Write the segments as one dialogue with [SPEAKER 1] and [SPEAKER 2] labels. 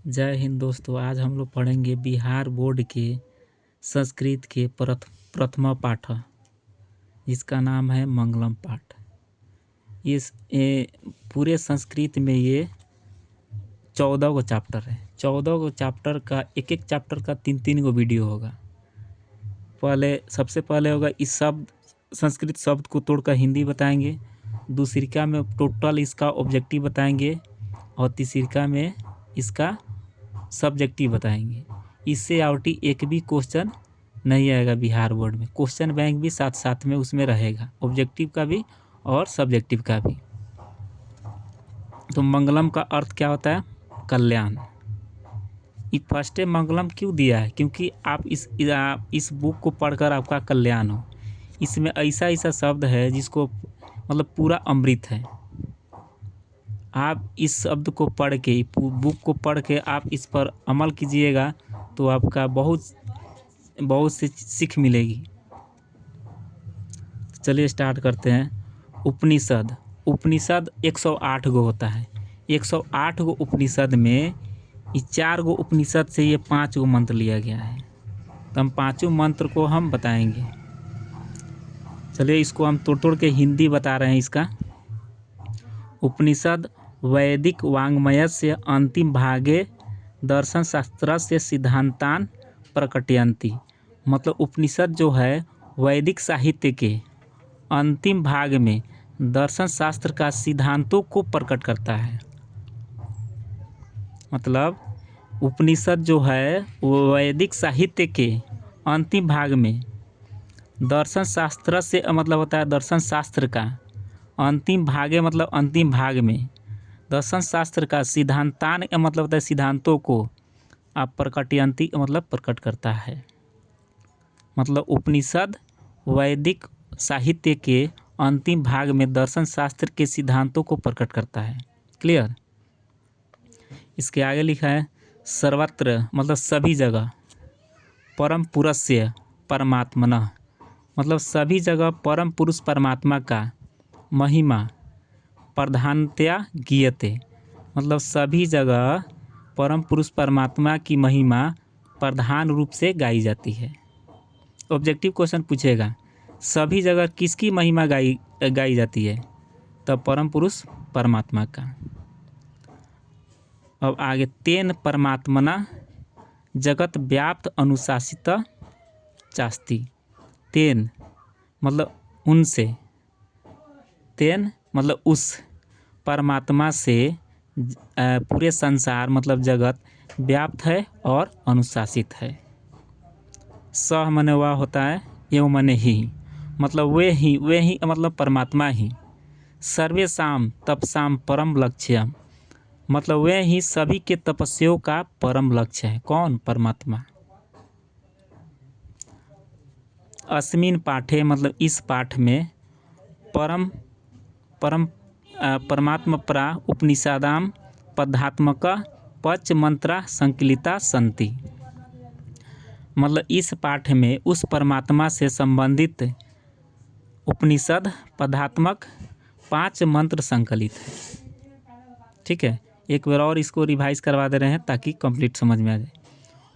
[SPEAKER 1] जय हिंद दोस्तों। आज हम लोग पढ़ेंगे बिहार बोर्ड के संस्कृत के प्रथमा पाठ, जिसका नाम है मंगलम पाठ। पूरे संस्कृत में ये 14 गो चैप्टर है। 14 गो चैप्टर का एक एक चैप्टर का 3-3 गो वीडियो होगा। सबसे पहले होगा इस संस्कृत शब्द को तोड़कर हिंदी बताएंगे। दूसरिका में टोटल इसका ऑब्जेक्टिव बताएंगे और तीसरिका में इसका सब्जेक्टिव बताएंगे। इससे आउटी एक भी क्वेश्चन नहीं आएगा बिहार बोर्ड में। क्वेश्चन बैंक भी साथ साथ में उसमें रहेगा, ऑब्जेक्टिव का भी और सब्जेक्टिव का भी। तो मंगलम का अर्थ क्या होता है? कल्याण। फर्स्ट मंगलम क्यों दिया है? क्योंकि आप इस बुक को पढ़कर आपका कल्याण हो। इसमें ऐसा ऐसा शब्द है जिसको मतलब पूरा अमृत है। आप इस शब्द को पढ़ के, बुक को पढ़ के आप इस पर अमल कीजिएगा तो आपका बहुत सी सीख मिलेगी। चलिए स्टार्ट करते हैं। उपनिषद 108 गो होता है। 108 गो उपनिषद में 4 गो उपनिषद से ये 5 गो मंत्र लिया गया है। तो हम 5 मंत्र को हम बताएंगे। चलिए इसको हम तोड़ तोड़ के हिंदी बता रहे हैं इसका। उपनिषद वैदिक वाङ्मय से अंतिम भागे दर्शन शास्त्र से सिद्धांतान प्रकटयन्ति। मतलब उपनिषद जो है वैदिक साहित्य के अंतिम भाग में दर्शन शास्त्र का सिद्धांतों को प्रकट करता है। मतलब उपनिषद जो है वो वैदिक साहित्य के अंतिम भाग में दर्शन शास्त्र से मतलब होता है दर्शन शास्त्र का अंतिम भागे, मतलब अंतिम भाग में दर्शन शास्त्र का सिद्धांतान मतलब होता है सिद्धांतों को आप प्रकटयन्ति मतलब प्रकट करता है। मतलब उपनिषद वैदिक साहित्य के अंतिम भाग में दर्शन शास्त्र के सिद्धांतों को प्रकट करता है। क्लियर? इसके आगे लिखा है सर्वत्र मतलब सभी जगह, परम पुरुषस्य परमात्मनः मतलब सभी जगह परम पुरुष परमात्मा का महिमा प्रधानतया गीयते मतलब सभी जगह परम पुरुष परमात्मा की महिमा प्रधान रूप से गाई जाती है। ऑब्जेक्टिव क्वेश्चन पूछेगा सभी जगह किसकी महिमा गाई जाती है? तब परम पुरुष परमात्मा का। अब आगे तेन परमात्मना जगत व्याप्त अनुशासित चास्ति। तेन मतलब उनसे, तेन मतलब उस परमात्मा से पूरे संसार मतलब जगत व्याप्त है और अनुशासित है। सह मने वह होता है, एवं मने ही मतलब वे ही मतलब परमात्मा ही। सर्वेषां तपसां परम लक्ष्यम मतलब वे ही सभी के तपस्याओं का परम लक्ष्य है। कौन? परमात्मा। अस्मिन पाठे मतलब इस पाठ में परमात्मा परा उपनिषदाम पदात्मक पंच मंत्रा संकलिता संति। मतलब इस पाठ में उस परमात्मा से संबंधित उपनिषद पदात्मक 5 मंत्र संकलित है। ठीक है, एक बार और इसको रिवाइज करवा दे रहे हैं ताकि कंप्लीट समझ में आ जाए।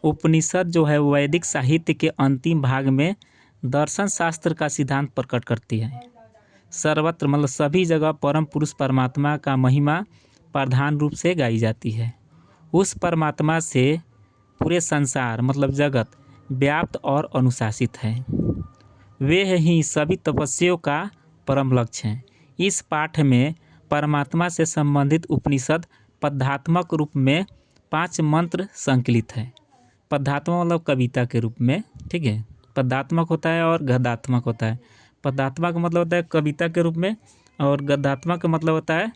[SPEAKER 1] उपनिषद जो है वैदिक साहित्य के अंतिम भाग में दर्शन शास्त्र का सिद्धांत प्रकट करती है। सर्वत्र मतलब सभी जगह परम पुरुष परमात्मा का महिमा प्रधान रूप से गाई जाती है। उस परमात्मा से पूरे संसार मतलब जगत व्याप्त और अनुशासित है। वे ही सभी तपस्याओं का परम लक्ष्य हैं। इस पाठ में परमात्मा से संबंधित उपनिषद पदात्मक रूप में 5 मंत्र संकलित है। पदात्मक मतलब कविता के रूप में। ठीक है, पदात्मक होता है और गद्यात्मक होता है। पदात्मक का मतलब होता है कविता के रूप में और गद्यात्मक का मतलब होता है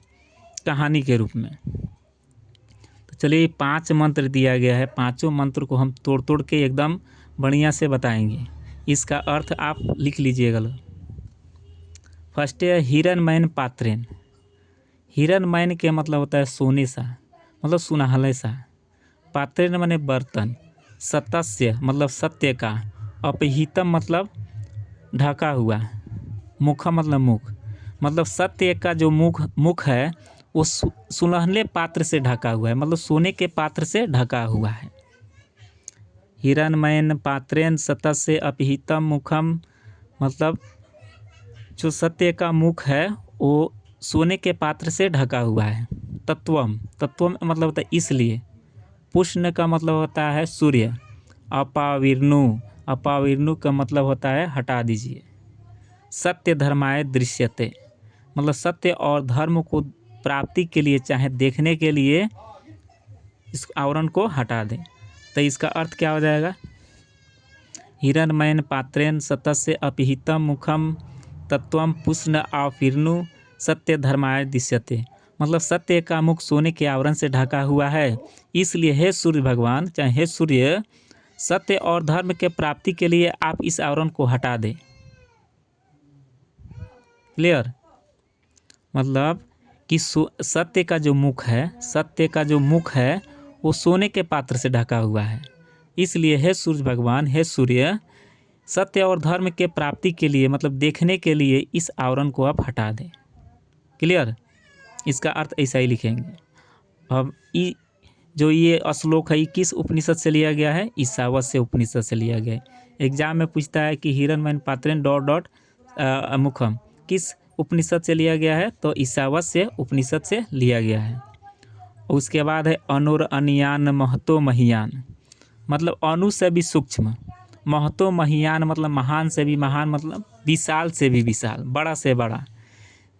[SPEAKER 1] कहानी के रूप में। तो चलिए 5 मंत्र दिया गया है। 5 मंत्र को हम तोड़ तोड़ के एकदम बढ़िया से बताएंगे। इसका अर्थ आप लिख लीजिएगा। फर्स्ट है हिरण्मयन पात्रेन। हिरण्मयन के मतलब होता है सोने सा मतलब सुनहले सा। पात्रेन माने बर्तन। सतस्य मतलब सत्य का। अपहितम मतलब ढका हुआ। मुख मतलब मुख मतलब सत्य का जो मुख है वो सुनहले पात्र से ढका हुआ है, मतलब सोने के पात्र से ढका हुआ है। हिरण्मयेन पात्रेण सतस्य अपहितम मुखम, मतलब जो सत्य का मुख है वो सोने के पात्र से ढका हुआ है। तत्वम, तत्वम मतलब होता है इसलिए। पुष्ण का मतलब होता है सूर्य। अपाविर्णु, अपाविर्णु का मतलब होता है हटा दीजिए। सत्य धर्माय दृश्यते, मतलब सत्य और धर्म को प्राप्ति के लिए, चाहे देखने के लिए इस आवरण को हटा दें। तो इसका अर्थ क्या हो जाएगा? हिरण्मयेन पात्रेण सतस्य अपहितम मुखम तत्वम पुष्ण आविर्णु सत्य धर्माय दृश्यते, मतलब सत्य का मुख सोने के आवरण से ढका हुआ है, इसलिए हे सूर्य भगवान, चाहे हे सूर्य, सत्य और धर्म के प्राप्ति के लिए आप इस आवरण को हटा दें। क्लियर? मतलब कि सत्य का जो मुख है, सत्य का जो मुख है वो सोने के पात्र से ढका हुआ है, इसलिए हे सूर्य भगवान, हे सूर्य, सत्य और धर्म के प्राप्ति के लिए, मतलब देखने के लिए इस आवरण को आप हटा दें। क्लियर? इसका अर्थ ऐसा ही लिखेंगे। अब जो ये श्लोक है ये किस उपनिषद से लिया गया है? ईशावास्य उपनिषद से लिया गया है। एग्जाम में पूछता है कि हिरण्मयेन पात्रेण डॉट डॉट मुखम किस उपनिषद से लिया गया है? तो ईशावास्य उपनिषद से लिया गया है। उसके बाद है अनुर अनियान महतो महियान, मतलब अणु से भी सूक्ष्म, महतो महियान मतलब महान से भी महान, मतलब विशाल से भी विशाल, बड़ा से बड़ा।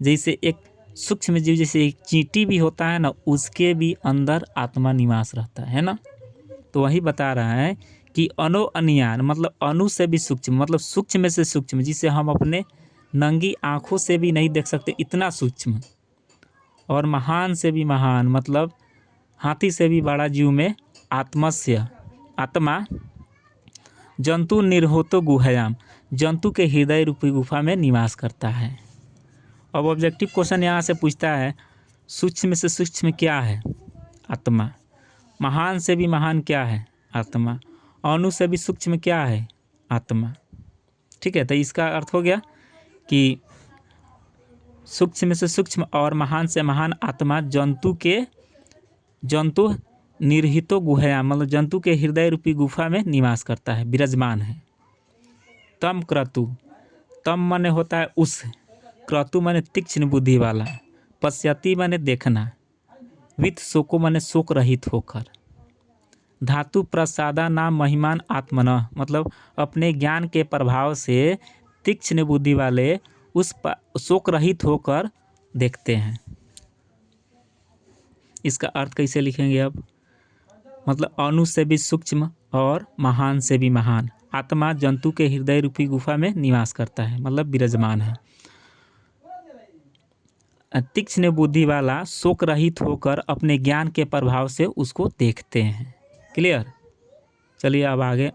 [SPEAKER 1] जैसे एक सूक्ष्म जीव, जैसे एक चींटी भी होता है ना, उसके भी अंदर आत्मा निवास रहता है ना। तो वही बता रहा है कि अनो अनियान मतलब अणु से भी सूक्ष्म, मतलब सूक्ष्म से सूक्ष्म, जिसे हम अपने नंगी आँखों से भी नहीं देख सकते, इतना सूक्ष्म। और महान से भी महान, मतलब हाथी से भी बड़ा जीव में आत्मस्य, आत्मा जंतु निर्होतो गुहयाम, जंतु के हृदय रूपी गुफा में निवास करता है। अब ऑब्जेक्टिव क्वेश्चन यहाँ से पूछता है सूक्ष्म से सूक्ष्म क्या है? आत्मा। महान से भी महान क्या है? आत्मा। अणु से भी सूक्ष्म क्या है? आत्मा। ठीक है, तो इसका अर्थ हो गया कि सूक्ष्म से सूक्ष्म और महान से महान आत्मा जंतु निर्हितो गुहया, मतलब जंतु के हृदय रूपी गुफा में निवास करता है, विराजमान है। तम क्रतु, तम माने होता है उस, क्रतु माने तीक्ष्ण बुद्धि वाला, पश्यति माने देखना, वित्त शोको माने शोक रहित होकर, धातु प्रसादा नाम महिमान आत्मन, मतलब अपने ज्ञान के प्रभाव से तीक्ष्ण बुद्धि वाले उस शोक रहित होकर देखते हैं। इसका अर्थ कैसे लिखेंगे अब? मतलब अणु से भी सूक्ष्म और महान से भी महान आत्मा जंतु के हृदय रूपी गुफा में निवास करता है, मतलब विराजमान है। तीक्ष्ण बुद्धि वाला शोक रहित होकर अपने ज्ञान के प्रभाव से उसको देखते हैं। क्लियर? चलिए अब आगे।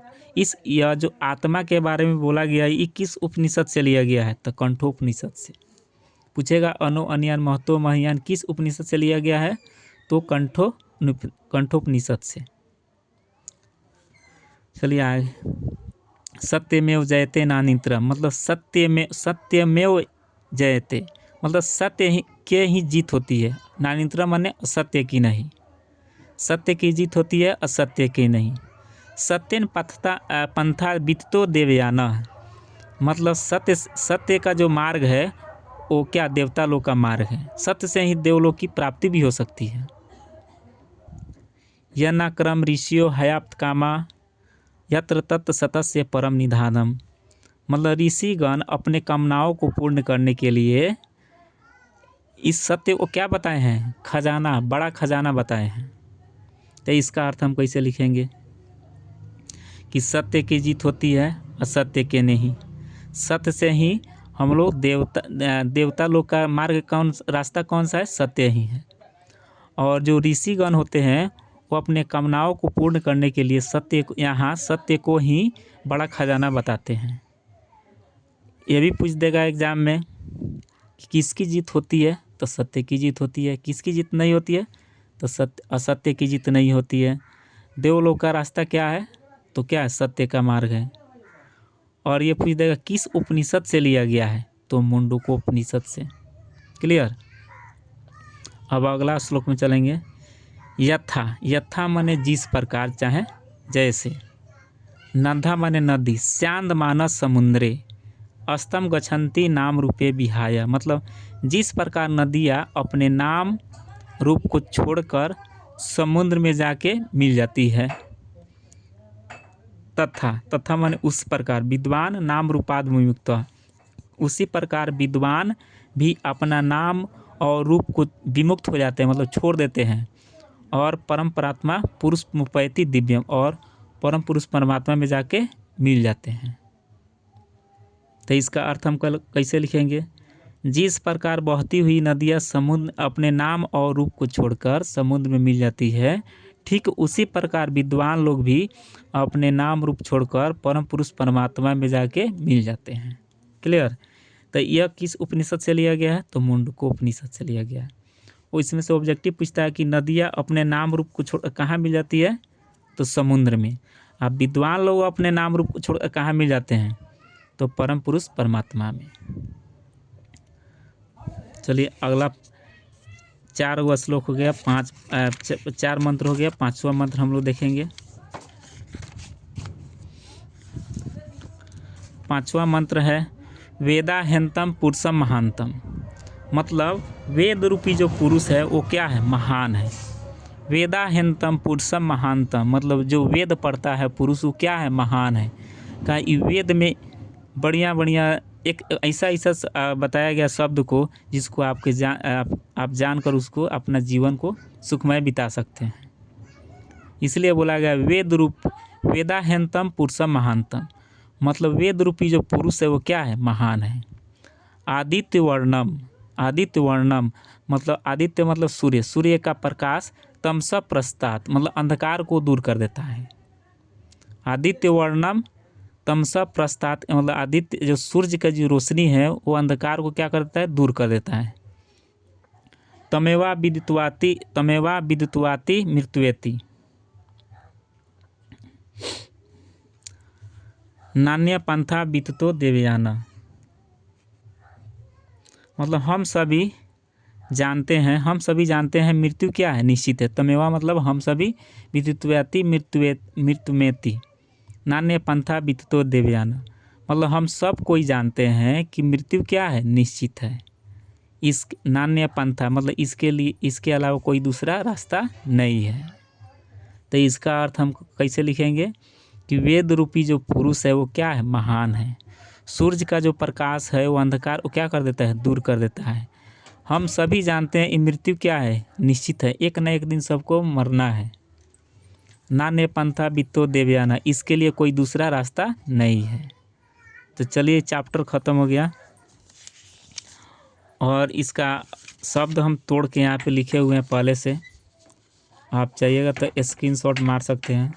[SPEAKER 1] यह जो आत्मा के बारे में बोला गया ये किस उपनिषद से लिया गया है? तो कंठोपनिषद से। पूछेगा अनो अनियान महतो महियान किस उपनिषद से लिया गया है? तो कंठोपनिषद से। चलिए आगे। सत्यमेव जयते नानित्रम, मतलब सत्यमेव जयते, मतलब सत्य ही के ही जीत होती है। नानित्रम माने असत्य की नहीं, सत्य की जीत होती है, असत्य की नहीं। सत्यन पंथा वित्तो देवयाना, मतलब सत्य का जो मार्ग है वो क्या? देवता लोग का मार्ग है। सत्य से ही देवलोक की प्राप्ति भी हो सकती है। यना क्रम ऋषियो हयाप्त कामा यत्र तत् सतस्य परम निधानम, मतलब ऋषिगण अपने कामनाओं को पूर्ण करने के लिए इस सत्य को क्या बताए हैं? खजाना, बड़ा खजाना बताए हैं। तो इसका अर्थ हम कैसे लिखेंगे कि सत्य की जीत होती है, असत्य के नहीं। सत्य से ही हम लोग देवता लोग का मार्ग रास्ता कौन सा है? सत्य ही है। और जो ऋषिगण होते हैं वो अपने कामनाओं को पूर्ण करने के लिए सत्य को ही बड़ा खजाना बताते हैं। ये भी पूछ देगा एग्जाम में कि किसकी जीत होती है? तो सत्य की जीत होती है। किसकी जीत नहीं होती है? तो असत्य की जीत नहीं होती है। देवलोक का रास्ता क्या है? तो क्या है? सत्य का मार्ग है। और ये पूछ देगा किस उपनिषद से लिया गया है? तो मुंडकोपनिषद से। क्लियर? अब अगला श्लोक में चलेंगे। यथा, यथा माने जिस प्रकार, चाहे जैसे। नद्धा माने नदी, स्यांद मानस समुद्रे, अस्तम गच्छन्ति नाम रूपे विहाय, मतलब जिस प्रकार नदियाँ अपने नाम रूप को छोड़कर समुद्र में जाके मिल जाती है। तथा, तथा माने उस प्रकार, विद्वान नाम रूपाद विमुक्त, उसी प्रकार विद्वान भी अपना नाम और रूप को विमुक्त हो जाते हैं, मतलब छोड़ देते हैं, और परम परात्मा पुरुष मुपैति दिव्यम, और परम पुरुष परमात्मा में जाके मिल जाते हैं। तो इसका अर्थ हम कल कैसे लिखेंगे? जिस प्रकार बहती हुई नदियाँ समुद्र अपने नाम और रूप को छोड़कर समुद्र में मिल जाती है, ठीक उसी प्रकार विद्वान लोग भी अपने नाम रूप छोड़कर परम पुरुष परमात्मा में जाके मिल जाते हैं। क्लियर? तो यह किस उपनिषद से लिया गया है? तो मुंडको उपनिषद से लिया गया है। वो इसमें से ऑब्जेक्टिव पूछता है कि नदियाँ अपने नाम रूप को छोड़ कहाँ मिल जाती है? तो समुद्र में। अब विद्वान लोग अपने नाम रूप को छोड़ कहाँ मिल जाते हैं? तो परम पुरुष परमात्मा में। चलिए अगला 4वां श्लोक हो गया, 4 मंत्र हो गया। 5वां मंत्र हम लोग देखेंगे। 5वां मंत्र है वेदाहेन्तम पुरुषम महानतम, मतलब वेद रूपी जो पुरुष है वो क्या है? महान है। वेदाहेन्तम पुरुषम महानतम, मतलब जो वेद पढ़ता है पुरुष वो क्या है? महान है। का वेद में बढ़िया बढ़िया एक ऐसा बताया गया शब्द को जिसको आप जानकर उसको अपना जीवन को सुखमय बिता सकते हैं, इसलिए बोला गया वेद रूप वेदाहेन्तम पुरुषम महानतम, मतलब वेद रूपी जो पुरुष है वो क्या है? महान है। आदित्य वर्णम, आदित्य वर्णम मतलब आदित्य मतलब सूर्य, सूर्य का प्रकाश तमसा प्रस्तात् मतलब अंधकार को दूर कर देता है। आदित्य वर्णम तमसा प्रस्तात् मतलब आदित्य जो सूर्य का जो रोशनी है वो अंधकार को क्या करता है? दूर कर देता है। तमेवा विदित्वाति मृत्युवेति, नान्य पंथा विदितो देवयाना, मतलब हम सभी जानते हैं मृत्यु क्या है? निश्चित है। तमेवा मतलब हम सभी, विदित्वाति मृत्युमेति, नान्य पंथा विदितो देवयाना, मतलब हम सब कोई जानते हैं कि मृत्यु क्या है? निश्चित है। इस नान्य पंथा मतलब इसके लिए, इसके अलावा कोई दूसरा रास्ता नहीं है। तो इसका अर्थ हम कैसे लिखेंगे कि वेद रूपी जो पुरुष है वो क्या है? महान है। सूर्य का जो प्रकाश है वो अंधकार को क्या कर देता है? दूर कर देता है। हम सभी जानते हैं ये मृत्यु क्या है? निश्चित है, एक न एक दिन सबको मरना है। नान्य पंथा विदितो देवयाना, इसके लिए कोई दूसरा रास्ता नहीं है। तो चलिए चैप्टर ख़त्म हो गया, और इसका शब्द हम तोड़ के यहाँ पे लिखे हुए हैं पहले से, आप चाहिएगा तो स्क्रीनशॉट मार सकते हैं।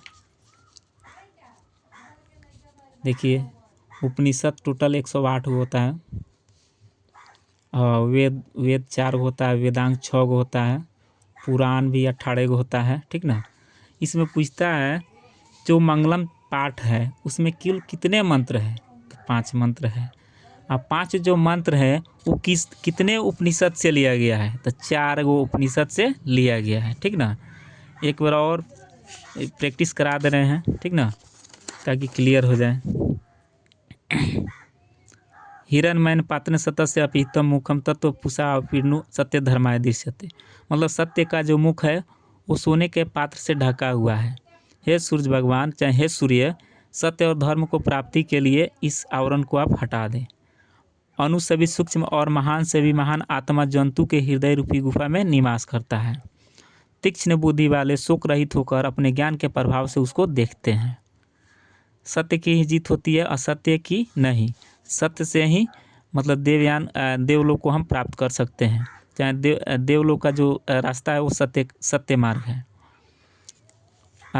[SPEAKER 1] देखिए उपनिषद टोटल 108 होता है, वेद 4 होता है, वेदांग 6 होता है, पुराण भी 18 होता है, ठीक ना। इसमें पूछता है जो मंगलम पाठ है उसमें कुल कितने मंत्र हैं? तो 5 मंत्र है। अब 5 जो मंत्र है वो कितने उपनिषद से लिया गया है? तो 4 उपनिषद से लिया गया है, ठीक ना। एक बार और प्रैक्टिस करा दे रहे हैं, ठीक ना, ताकि क्लियर हो जाए। हिरण्मयन पात्र सतस्य अपिहितम मुखम तत्व पुषा अपीर्णु सत्य धर्माय दृश्यते, मतलब सत्य का जो मुख है वो सोने के पात्र से ढका हुआ है। हे सूर्य भगवान, चाहे हे सूर्य, सत्य और धर्म को प्राप्ति के लिए इस आवरण को आप हटा दें। अणु से भी सूक्ष्म और महान से भी महान आत्मा जंतु के हृदय रूपी गुफा में निवास करता है। तीक्ष्ण बुद्धि वाले शोक रहित होकर अपने ज्ञान के प्रभाव से उसको देखते हैं। सत्य की ही जीत होती है, असत्य की नहीं। सत्य से ही मतलब देवलोक को हम प्राप्त कर सकते हैं। चाहे देवलोक का जो रास्ता है वो सत्य मार्ग है।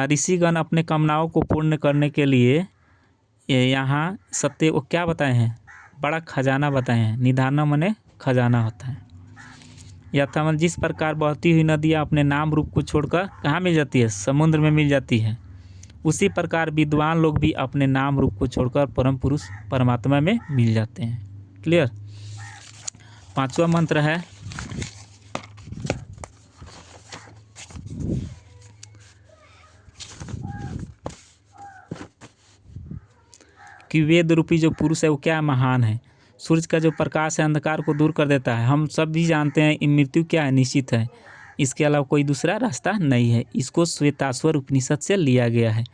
[SPEAKER 1] ऋषिगण अपने कामनाओं को पूर्ण करने के लिए यहाँ सत्य को क्या बताए हैं? बड़ा खजाना बताए हैं। निधाना माने खजाना होता है। यथा जिस प्रकार बहती हुई नदियाँ अपने नाम रूप को छोड़कर कहाँ मिल जाती है? समुद्र में मिल जाती है। उसी प्रकार विद्वान लोग भी अपने नाम रूप को छोड़कर परम पुरुष परमात्मा में मिल जाते हैं। क्लियर? 5वां मंत्र है कि वेद रूपी जो पुरुष है वो क्या महान है। सूर्य का जो प्रकाश है अंधकार को दूर कर देता है। हम सब भी जानते हैं मृत्यु क्या है, निश्चित है, इसके अलावा कोई दूसरा रास्ता नहीं है। इसको श्वेताश्वर उपनिषद से लिया गया है।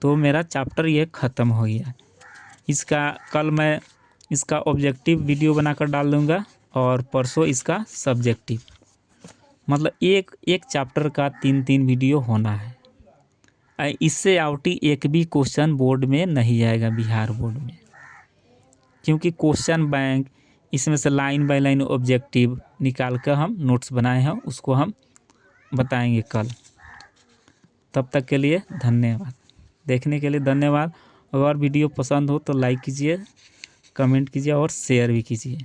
[SPEAKER 1] तो मेरा चैप्टर ये ख़त्म हो गया। इसका कल मैं इसका ऑब्जेक्टिव वीडियो बनाकर डाल दूँगा और परसों इसका सब्जेक्टिव। मतलब एक एक चैप्टर का 3-3 वीडियो होना है। इससे आउटी एक भी क्वेश्चन बोर्ड में नहीं आएगा, बिहार बोर्ड में, क्योंकि क्वेश्चन बैंक इसमें से लाइन बाय लाइन ऑब्जेक्टिव निकाल कर हम नोट्स बनाए हैं, उसको हम बताएंगे कल। तब तक के लिए धन्यवाद। देखने के लिए धन्यवाद। अगर वीडियो पसंद हो तो लाइक कीजिए, कमेंट कीजिए और शेयर भी कीजिए।